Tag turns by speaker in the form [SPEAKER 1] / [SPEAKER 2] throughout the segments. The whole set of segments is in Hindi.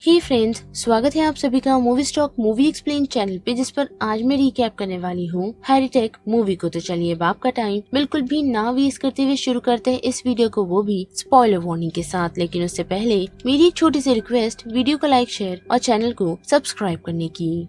[SPEAKER 1] हे फ्रेंड्स, स्वागत है आप सभी का movie stock movie explain channel पे, जिस पर आज मैं रिकैप करने वाली हूँ हैरीटेक मूवी को। तो चलिए अब आपका टाइम बिल्कुल भी ना वेस्ट करते हुए शुरू करते हैं इस वीडियो को, वो भी स्पॉइलर वार्निंग के साथ। लेकिन उससे पहले मेरी एक छोटी सी रिक्वेस्ट, वीडियो को लाइक, शेयर और चैनल को सब्सक्राइब करने की।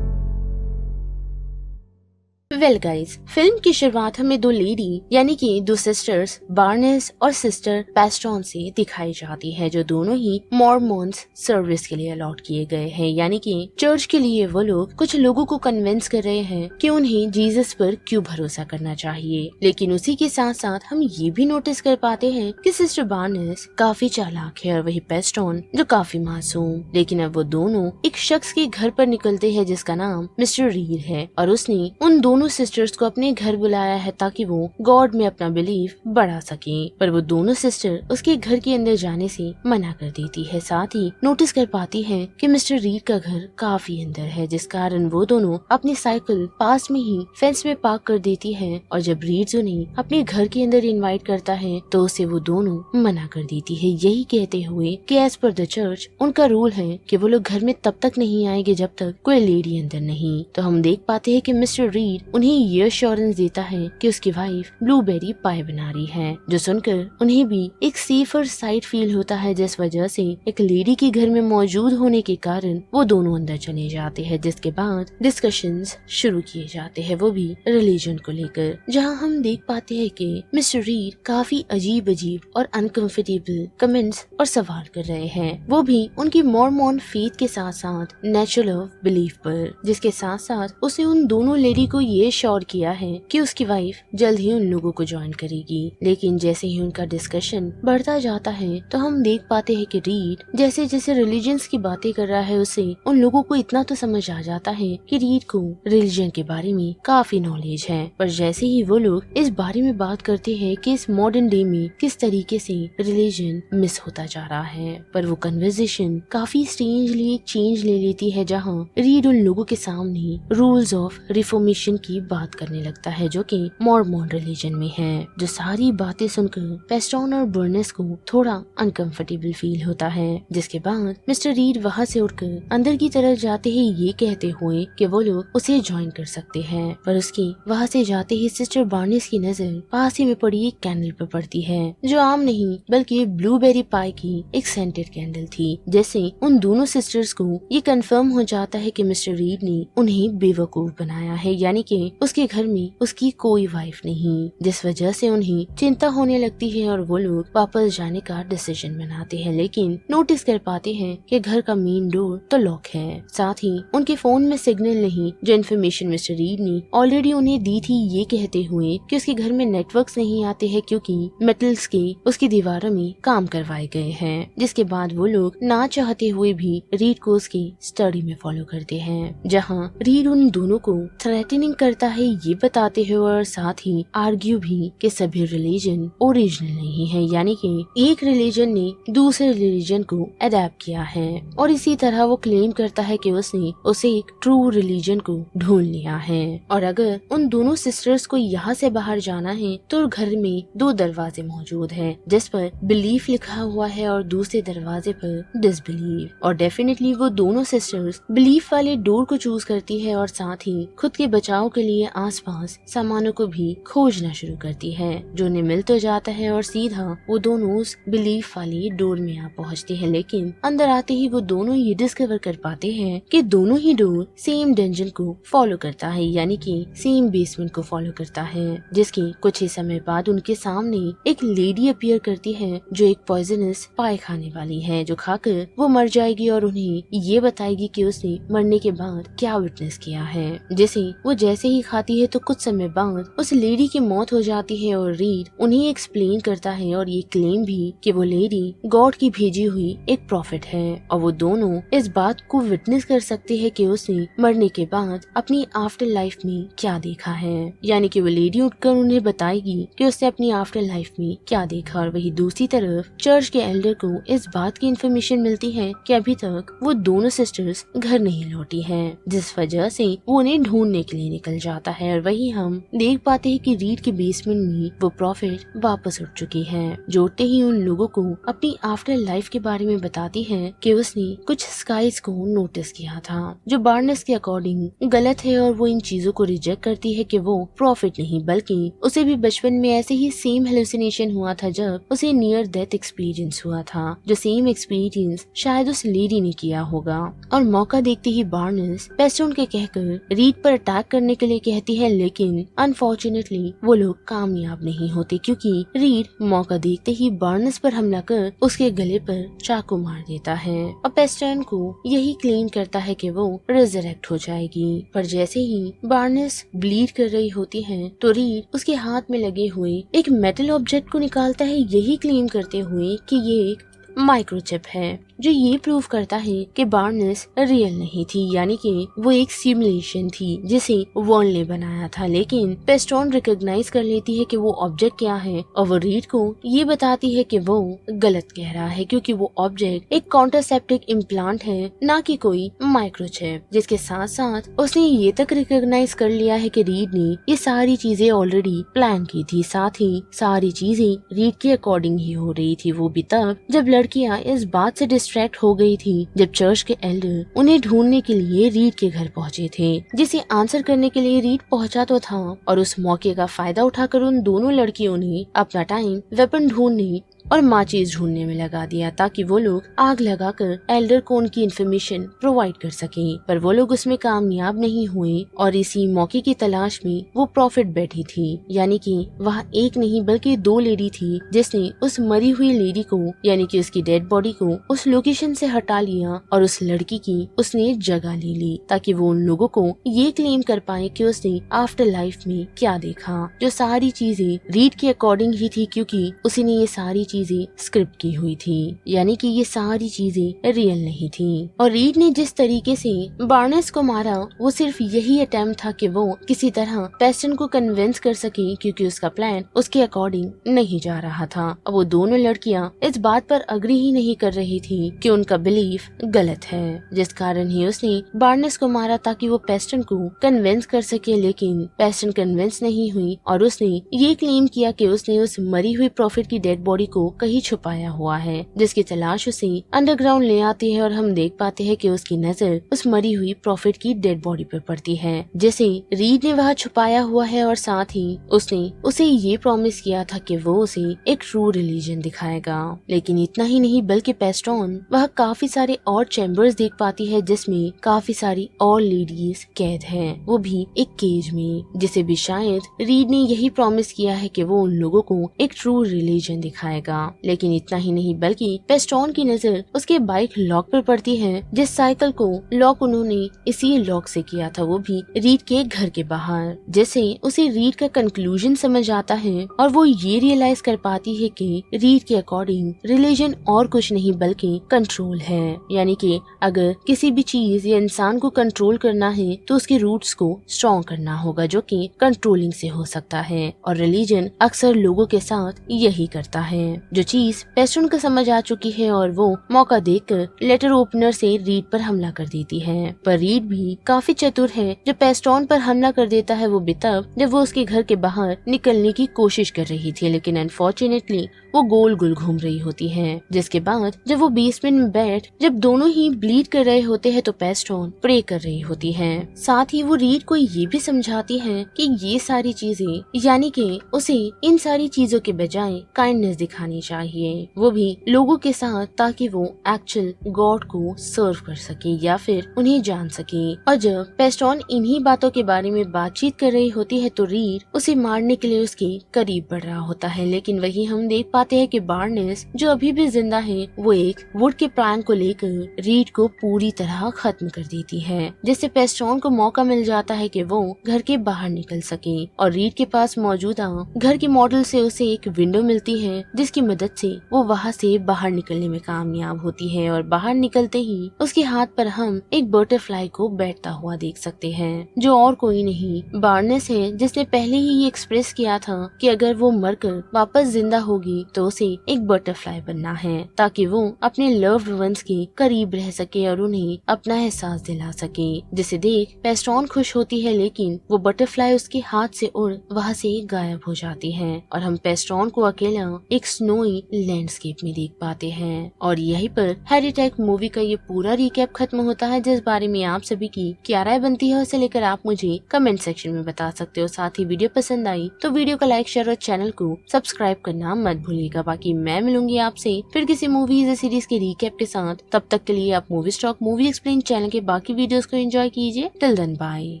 [SPEAKER 1] वेल गाइस, फिल्म की शुरुआत हमें दो लेडी यानी कि दो सिस्टर्स बार्नेस और सिस्टर पेस्टॉन से दिखाई जाती है, जो दोनों ही मॉर्मोन्स सर्विस के लिए अलॉट किए गए हैं। यानी कि चर्च के लिए वो लोग कुछ लोगों को कन्विंस कर रहे हैं कि उन्हें जीसस पर क्यों भरोसा करना चाहिए। लेकिन उसी के साथ साथ हम ये भी नोटिस कर पाते हैं कि सिस्टर बार्नेस काफी चालाक है और वही पेस्टॉन जो काफी मासूम। लेकिन अब वो दोनों एक शख्स के घर पर निकलते हैं जिसका नाम मिस्टर रीड है, और उसने उन दोनों सिस्टर्स को अपने घर बुलाया है ताकि वो गॉड में अपना बिलीफ बढ़ा सके। पर वो दोनों सिस्टर उसके घर के अंदर जाने से मना कर देती है। साथ ही नोटिस कर पाती है कि मिस्टर रीड का घर काफी अंदर है, जिस कारण वो दोनों अपनी साइकिल पास में ही फेंस में पार्क कर देती है। और जब रीड उन्हें अपने घर के अंदर इनवाइट करता है तो उसे वो दोनों मना कर देती है, यही कहते हुए कि एज पर द चर्च उनका रूल है कि वो लोग घर में तब तक नहीं आएंगे जब तक कोई लेडी अंदर नहीं। तो हम देख पाते हैं कि मिस्टर रीड उन्हें ये अश्योरेंस देता है कि उसकी वाइफ ब्लूबेरी पाई बना रही है, जो सुनकर उन्हें भी एक सेफर साइड फील होता है, जिस वजह से एक लेडी के घर में मौजूद होने के कारण वो दोनों अंदर चले जाते हैं। जिसके बाद डिस्कशंस शुरू किए जाते हैं, वो भी रिलीजन को लेकर, जहां हम देख पाते हैं कि मिस्टर रीड काफी अजीब अजीब और अनकंफर्टेबल कमेंट्स और सवाल कर रहे हैं, वो भी उनकी मॉर्मोन फेथ के साथ साथ नेचुरल बिलीफ पर। जिसके साथ साथ उसे उन दोनों लेडी को ये श्योर किया है कि उसकी वाइफ जल्द ही उन लोगों को ज्वाइन करेगी। लेकिन जैसे ही उनका डिस्कशन बढ़ता जाता है तो हम देख पाते हैं कि रीड जैसे जैसे रिलीजन्स की बातें कर रहा है, उसे उन लोगों को इतना तो समझ आ जाता है कि रीड को रिलीजन के बारे में काफी नॉलेज है। पर जैसे ही वो लोग इस बारे में बात करते हैं कि इस मॉडर्न डे में किस तरीके से रिलीजन मिस होता जा रहा है, पर वो कन्वर्सेशन काफी स्ट्रेंजली चेंज ले लेती है, जहाँ रीड उन लोगों के सामने रूल्स ऑफ रिफॉर्मेशन की बात करने लगता है, जो कि मॉर्मोन रिलीजन में है। जो सारी बातें सुनकर पेस्टॉन और बर्नेस को थोड़ा अनकंफर्टेबल फील होता है। जिसके बाद मिस्टर रीड वहाँ से उठकर अंदर की तरफ जाते ही ये कहते हुए कि वो लोग उसे ज्वाइन कर सकते हैं, पर उसकी वहाँ से जाते ही सिस्टर बार्नेस की नजर पास ही में पड़ी एक कैंडल पर पड़ती है, जो आम नहीं बल्कि ब्लूबेरी पाई की एक सेंटेड कैंडल थी। जैसे उन दोनों सिस्टर्स को ये कंफर्म हो जाता है कि मिस्टर रीड ने उन्हें बेवकूफ बनाया है, यानी कि उसके घर में उसकी कोई वाइफ नहीं, जिस वजह से उन्हें चिंता होने लगती है और वो लोग वापस जाने का डिसीजन बनाते हैं। लेकिन नोटिस कर पाते हैं कि घर का मेन डोर तो लॉक है, साथ ही उनके फोन में सिग्नल नहीं, जो इन्फॉर्मेशन मिस्टर रीड ने ऑलरेडी उन्हें दी थी, ये कहते हुए कि उसके घर में नेटवर्क्स नहीं आते हैं क्योंकि मेटल्स के उसकी दीवारों में काम करवाए गए हैं। जिसके बाद वो लोग ना चाहते हुए भी रीड को उसकी स्टडी में फॉलो करते हैं, जहाँ रीड उन दोनों को थ्रेटनिंग करता है, ये बताते हैं और साथ ही आर्ग्यू भी कि सभी रिलीजन ओरिजिनल नहीं है, यानी कि एक रिलीजन ने दूसरे रिलीजन को अडेप्ट किया है। और इसी तरह वो क्लेम करता है कि उसने उसे एक ट्रू रिलीजन को ढूंढ लिया है। और अगर उन दोनों सिस्टर्स को यहाँ से बाहर जाना है तो घर में दो दरवाजे मौजूद है, जिस पर बिलीफ लिखा हुआ है और दूसरे दरवाजे पर डिसबिलीव। और डेफिनेटली वो दोनों सिस्टर्स बिलीफ वाले डोर को चूज करती है और साथ ही खुद के बचाव के लिए आसपास सामानों को भी खोजना शुरू करती है, जो उन्हें मिल तो जाता है और सीधा वो दोनों उस बिलीफ वाली डोर में आ पहुंचती है। लेकिन अंदर आते ही वो दोनों ये डिस्कवर कर पाते हैं कि दोनों ही डोर सेम डंजन को फॉलो करता है, यानी कि सेम बेसमेंट को फॉलो करता है। जिसके कुछ ही समय बाद उनके सामने एक लेडी अपीयर करती है, जो एक पॉइजनस पाई खाने वाली है, जो खाकर वो मर जाएगी और उन्हें ये बताएगी कि उसने मरने के बाद क्या विटनेस किया है। जिसे वो जैसे ही खाती है तो कुछ समय बाद उस लेडी की मौत हो जाती है और रीड उन्हें एक्सप्लेन करता है और ये क्लेम भी कि वो लेडी गॉड की भेजी हुई एक प्रॉफिट है, और वो दोनों इस बात को विटनेस कर सकते हैं कि उसने मरने के बाद अपनी आफ्टर लाइफ में क्या देखा है। यानी कि वो लेडी उठकर उन्हें बताएगी कि उसने अपनी आफ्टर लाइफ में क्या देखा। और वही दूसरी तरफ चर्च के एल्डर को इस बात की इन्फॉर्मेशन मिलती है कि अभी तक वो दोनों सिस्टर्स घर नहीं लौटी है, जिस वजह से वो उन्हें ढूंढने के लिए निकल जाता है और वहीं हम देख पाते हैं कि रीड के बेसमेंट में वो प्रॉफिट वापस उठ चुकी है, जो उठते ही उन लोगों को अपनी आफ्टर लाइफ के बारे में बताती है कि उसने कुछ स्काइज को नोटिस किया था जो बार्नेस के अकॉर्डिंग गलत है, और वो इन चीजों को रिजेक्ट करती है कि वो प्रॉफिट नहीं बल्कि उसे भी बचपन में ऐसे ही सेम हेलुसिनेशन हुआ था जब उसे नियर डेथ एक्सपीरियंस हुआ था, जो सेम एक्सपीरियंस शायद उस लेडी ने किया होगा। और मौका देखते ही बार्नेस पेस्टोन के कहकर रीड पर अटैक करने के लिए कहती है, लेकिन अनफॉर्चुनेटली वो लोग कामयाब नहीं होते क्योंकि रीड मौका देखते ही बार्नेस पर हमला कर उसके गले पर चाकू मार देता है और पेस्टोन को यही क्लेम करता है कि वो रिजरेक्ट हो जाएगी। पर जैसे ही बार्नेस ब्लीड कर रही होती है तो रीड उसके हाथ में लगे हुए एक मेटल ऑब्जेक्ट को निकालता है, यही क्लेम करते हुए कि ये एक माइक्रोचिप है, जो ये प्रूव करता है कि बार्नेस रियल नहीं थी, यानी कि वो एक सिमुलेशन थी जिसे वॉन ने बनाया था। लेकिन पेस्टोन रिकॉग्नाइज कर लेती है कि वो ऑब्जेक्ट क्या है और वो रीड को ये बताती है कि वो गलत कह रहा है क्योंकि वो ऑब्जेक्ट एक कॉन्ट्रासेप्टिक इम्प्लांट है, ना कि कोई माइक्रोचिप। जिसके साथ साथ उसने ये तक रिकॉग्नाइज कर लिया है कि रीड ने ये सारी चीजें ऑलरेडी प्लान की थी, साथ ही सारी चीजें रीड के अकॉर्डिंग ही हो रही थी, वो भी तब जब लड़कियां इस बात से डिस्ट्रैक्ट हो गई थी जब चर्च के एल्डर उन्हें ढूंढने के लिए रीड के घर पहुंचे थे, जिसे आंसर करने के लिए रीड पहुंचा तो था। और उस मौके का फायदा उठाकर उन दोनों लड़कियों ने अपना टाइम वेपन ढूंढने और माचिस ढूंढने में लगा दिया ताकि वो लोग आग लगाकर एल्डर को उनकी इन्फॉर्मेशन प्रोवाइड कर सके। पर वो लोग उसमें कामयाब नहीं हुए और इसी मौके की तलाश में वो प्रॉफिट बैठी थी, यानी कि वहाँ एक नहीं बल्कि 2 लेडी थी जिसने उस मरी हुई लेडी को यानी कि उसकी डेड बॉडी को उस लोकेशन से हटा लिया और उस लड़की की उसने जगह ले ली ताकि वो उन लोगों को ये क्लेम कर पाए कि उसने आफ्टर लाइफ में क्या देखा, जो सारी चीजें रीड के अकॉर्डिंग ही थी क्योंकि उसी ने ये सारी चीजें स्क्रिप्ट की हुई थी, यानी कि ये सारी चीजें रियल नहीं थी। और रीड ने जिस तरीके से बार्नेस को मारा वो सिर्फ यही अटेम्प्ट था कि वो किसी तरह पेस्टन को कन्विंस कर सके क्योंकि उसका प्लान उसके अकॉर्डिंग नहीं जा रहा था। अब वो दोनों लड़कियां इस बात पर अग्री ही नहीं कर रही थी कि उनका बिलीफ गलत है, जिस कारण ही उसने बार्नेस को मारा ताकि वो पेस्टन को कन्विंस कर सके। लेकिन पेस्टन कन्विंस नहीं हुई और उसने ये क्लेम किया कि उसने उस मरी हुई प्रॉफिट की डेड बॉडी को कहीं छुपाया हुआ है, जिसकी तलाश उसे अंडरग्राउंड ले आती है और हम देख पाते हैं कि उसकी नजर उस मरी हुई प्रॉफिट की डेड बॉडी पर पड़ती है जिसे रीड ने वहाँ छुपाया हुआ है। और साथ ही उसने उसे ये प्रॉमिस किया था कि वो उसे एक ट्रू रिलीजन दिखाएगा। लेकिन इतना ही नहीं बल्कि पेस्टोन वह काफी सारे और चैम्बर्स देख पाती है जिसमें काफी सारी और लेडीज कैद हैं, वो भी एक केज में, जिसे भी शायद रीड ने यही प्रॉमिस किया है कि वो उन लोगों को एक ट्रू रिलीजन दिखाएगा। लेकिन इतना ही नहीं बल्कि पेस्टोन की नजर उसके बाइक लॉक पर पड़ती है, जिस साइकिल को लॉक उन्होंने इसी लॉक से किया था, वो भी रीड के घर के बाहर, जिससे उसे रीड का कंक्लूजन समझ आता है और वो ये रियलाइज कर पाती है कि रीड के अकॉर्डिंग रिलीजन और कुछ नहीं बल्कि कंट्रोल है, यानी कि अगर किसी भी चीज या इंसान को कंट्रोल करना है तो उसके रूट्स को स्ट्रॉन्ग करना होगा, जो कि कंट्रोलिंग से हो सकता है। और रिलीजन अक्सर लोगों के साथ यही करता है, जो चीज पेस्टोन को समझ आ चुकी है और वो मौका देखकर लेटर ओपनर से रीड पर हमला कर देती है। पर रीड भी काफी चतुर है, जो पेस्टोन पर हमला कर देता है वो भी तब जब वो उसके घर के बाहर निकलने की कोशिश कर रही थी, लेकिन अनफॉर्चुनेटली वो गोल गोल घूम रही होती है। जिसके बाद जब वो बेसमेंट में बैठ जब दोनों ही ब्लीड कर रहे होते हैं तो पेस्टोन प्रे कर रही होती है। साथ ही वो रीड को ये भी समझाती है कि ये सारी चीजें यानी कि उसे इन सारी चीजों के बजाय काइंडनेस दिखानी चाहिए, वो भी लोगों के साथ, ताकि वो एक्चुअल गॉड को सर्व कर सके या फिर उन्हें जान सके। और जब पेस्टोन इन्हीं बातों के बारे में बातचीत कर रही होती है तो रीड उसे मारने के लिए उसके करीब बढ़ रहा होता है, लेकिन वही हम देख पाते हैं कि बार्नेस जो अभी भी जिंदा है वो एक वुड के प्लान को लेकर रीड को पूरी तरह खत्म कर देती है, जिससे पेस्टोन को मौका मिल जाता है कि वो घर के बाहर निकल सके। और रीड के पास मौजूदा घर के मॉडल से उसे एक विंडो मिलती है जिसकी मदद से वो वहाँ से बाहर निकलने में कामयाब होती है। और बाहर निकलते ही उसके हाथ पर हम एक बटरफ्लाई को बैठता हुआ देख सकते हैं, जो और कोई नहीं बार्नेस है, जिसने पहले ही ये एक्सप्रेस किया था कि अगर वो मरकर वापस जिंदा होगी तो उसे एक बटरफ्लाई बनना है ताकि वो अपने लव्ड वंस के करीब रह सके और उन्हें अपना एहसास दिला सके। जिसे देख पेस्ट्रॉन खुश होती है, लेकिन वो बटरफ्लाई उसके हाथ से उड़ वहाँ से गायब हो जाती है और हम पेस्ट्रॉन को अकेला एक स्नोई लैंडस्केप में देख पाते हैं। और यहीं पर हैरी टेक मूवी का ये पूरा रिकैप खत्म होता है, जिस बारे में आप सभी की क्या राय बनती है उसे लेकर आप मुझे कमेंट सेक्शन में बता सकते हो। साथ ही वीडियो पसंद आई तो वीडियो को लाइक, शेयर और चैनल को सब्सक्राइब करना मत भूलिएगा। बाकी मैं मिलूंगी आपसे फिर किसी मूवीज या सीरीज के रिकैप के साथ। तब तक के लिए आप movie stock movie explain channel के बाकी वीडियोस को एंजॉय कीजिए। Till then bye.